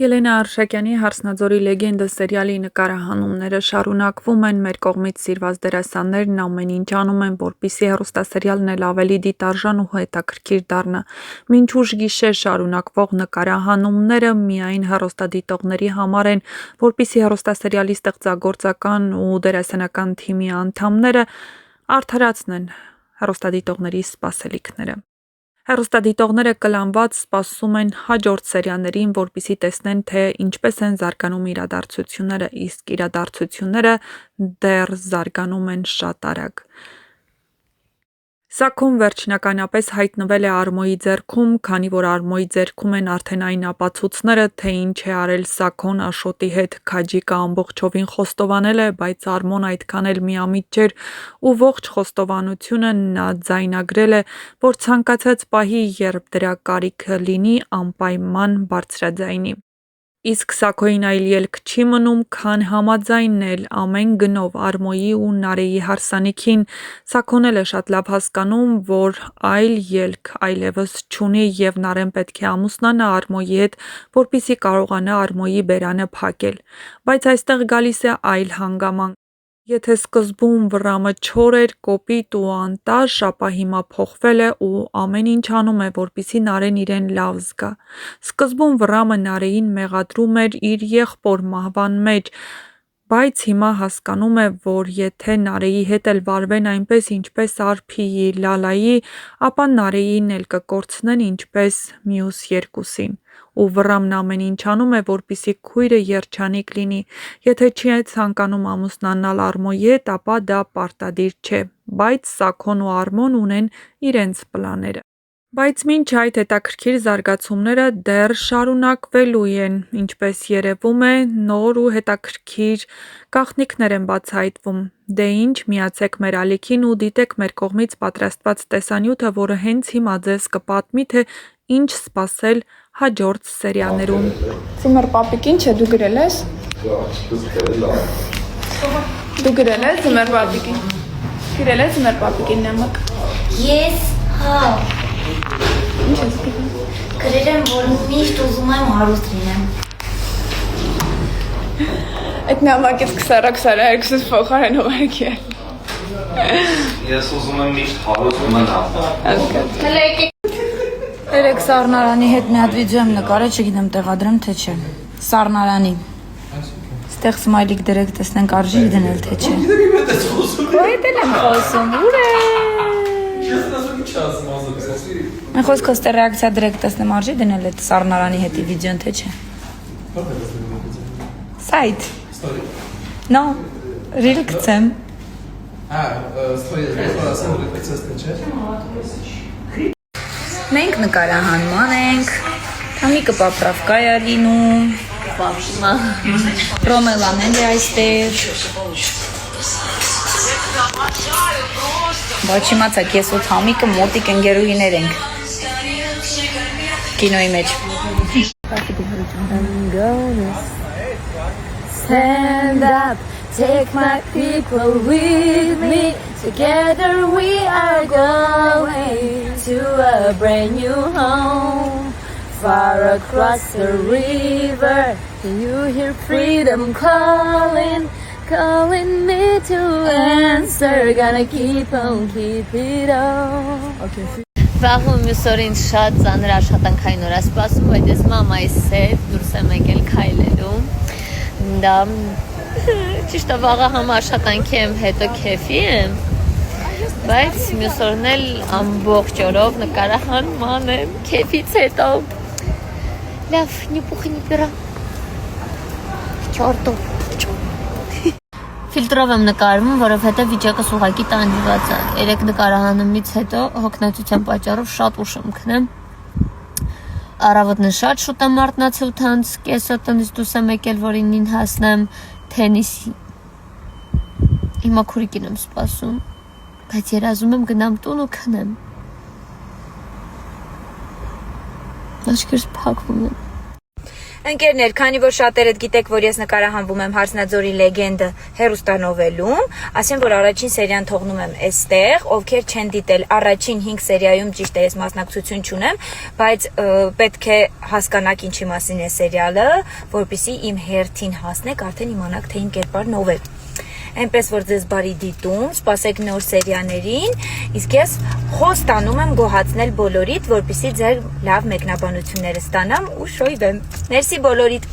Ելենա Արշակյանի «Հարսնաձորի լեգենդը» սերիալի նկարահանումները շարունակվում են, մեր կողմից սիրված դերասաններն ամեն ինչ անում են, որպեսզի հեռուստասերիալն էլ ավելի դիտարժան ու հետաքրքիր դառնա։ Մինչ ուշ գիշեր շարունակվող նկարահանումները միայն հեռուստադիտողների համար են, որպեսզի հեռուստասերիալի ստեղծագործական ու դերասանական թիմի անդամները արդարացնեն հեռուստադիտողների սպասելիքները։ Հեռուստադիտողները կլանված սպասում են հաջորդ սերիաներին, որպեսզի տեսնեն, թե ինչպես են զարգանում իրադարձությունները, իսկ իրադարձությունները դեռ զարգանում են շատ արագ։ Սաքոն վերջնականապես հայտնվել է Արմոյի ձեռքում, քանի որ Արմոյի ձեռքում են արդեն այն ապացույցները, թե ինչ է արել Սաքոն Աշոտի հետ։ Քաջիկը ամբողջովին խոստովանել է, բայց Արմոն այդքան էլ միամիտ չէր ու ողջ խոստովանությունը նա ձայնագրել է, որ ցանկացած պահի, երբ դրա կարիքը լինի, անպայման բարձրաձայնի։ Իսկ Սաքոյին այլ ելք չի մնում, քան համաձայնել ամեն գնով Արմոյի ու Նարեի հարսանիքին։ Սաքոն էլ է շատ լավ հասկանում, որ այլ ելք այլևս չունի և Նարեն պետք է ամուսնանա Արմոյի հետ, որպեսզի կարողանա Արմոյի բերանը փակել։ Բայց այստեղ գալիս է այլ հանգամանք։ Եթե սկզբում Վռամը չոր էր, կոպիտ ու անտաշ, ապա հիմա փոխվել է ու ամեն ինչ անում է, որպեսզի Նարեն իրեն լավ զգա։ Սկզբում Վռամը Նարեին մեղադրում էր իր եղբոր մահվան մեջ, բայց հիմա հասկանում է, որ եթե Նարեի հետ էլ վարվեն այնպես, ինչպես Արփիի, Լալայի, ապա Նարեին էլ կկորցնեն ինչպես մյուս երկուսին։ Ու Վռամն ամեն ինչ անում է, որպեսզի քույրը երջանիկ լինի։ Եթե չի ցանկանում ամուսնանալ Արմոյի հետ, ապա դա պարտադիր չէ, բայց Սաքոն ու Արմոն ունեն իրենց պլանները։ Բայց մինչ այդ հետաքրքիր զարգացումները դեռ շարունակվելու են, ինչպես երևում է, նոր ու հետաքրքիր գաղտնիքներ են բացահայտվում։ Դե ինչ, միացեք մեր ալիքին ու դիտեք մեր կողմից պատրաստված տեսանյութը, որը հենց հիմա ձեզ կպատմի, թե ինչ սպասել հաջորդ սերիաներում։ Ձմեռ պապիկ, ինչ է դու գրել ես։ Դու գրել ես ձմեռ պապիկին։ Գրել ես ձմեռ պապիկին նամակ։ Ես, հա։ Ինչ ես գրել։ Գրել եմ, որ միշտ ուզում եմ հարուստ լինեմ։ Այդ նամակից 22-ից փոխարեն ուղարկել։ Ես ուզում եմ միշտ հարուստ մնամ։ Երեք Սառնարանի հետ մի հատ վիդեո եմ նկարել, չգիտեմ տեղադրեմ թե չէ։ Սառնարանի։ Ստեղ սմայլիկ դրեք, տեսնենք արժի դնել թե չէ։ Այդ էլ եմ խոսում, ուր է։ Mən խոսքով ստեղ ռեակցիա դրեք, տեսնեմ արժի դնել այդ Սառնարանի հետի վիդեոն թե չէ։ Сайт։ No, ռիլ գցեմ։ Մենք նկարահանման ենք, Թամիկը պապրավկա է լինում, Ռոմելան էլ է այստեղ։ Բայց իմացակ, ես ու Թամիկը մոտիկ ընկերուհիներ ենք կինոյի մեջ։ Stand up, take my people with me. Together we are going to a brand new home. Far across the river, you hear freedom calling, calling me to answer. Gonna keep on, keep it on. Okay. Վաղում մյուս օրին շատ ծանր աշխատանքային օր է սպասում, բայց ես մամայիս հետ դուրս եմ եկել քայլելու։ Դա ճիշտ է, վաղը համ աշխատանքի եմ, հետո քեֆի եմ, բայց մյուս օրն էլ ամբողջ օրով նկարահանման եմ, քեֆից հետո։ Լավ, նիպուխի նիպերա։ Չորտով։ Ֆիլտրով եմ նկարվում, որովհետև վիճակս ուղղակի տանջված է։ Երեք նկարահանումից հետո հոգնածության պատճառով շատ ուշ եմ քնում։ Առավոտն շատ շուտ եմ արթնացել 8:30, կեսը տնից դուրս եմ եկել, որ 9-ին հասնեմ թենիսի։ Հիմա քուրիկին եմ սպասում, բայց երազում եմ գնամ տուն ու քնեմ։ Աչքերս փակվում են։ Ընկերներ, քանի որ շատերդ գիտեք, որ ես նկարահանվում եմ Հարսնաձորի լեգենդը հեռուստանովելում, ասեմ, որ առաջին սերիան թողնում եմ այստեղ, ովքեր չեն դիտել առաջին 5 սերիայում ճիշտ է ես մասնակցություն չունեմ, բայց պետք է հասկանաք ինչի մասին է սերիալը, որպեսզի իմ հերթին հասնեք, արդեն իմանաք, թե իմ կերպարն ով է։ Այնպես որ ձեզ բարի դիտում, սպասեք նոր սերիաներին, իսկ ես խոստանում եմ գոհացնել բոլորիդ, որպեսզի ձեր լավ մեկնաբանությունները ստանամ ու շոյվեմ։ Մերսի բոլորիդ։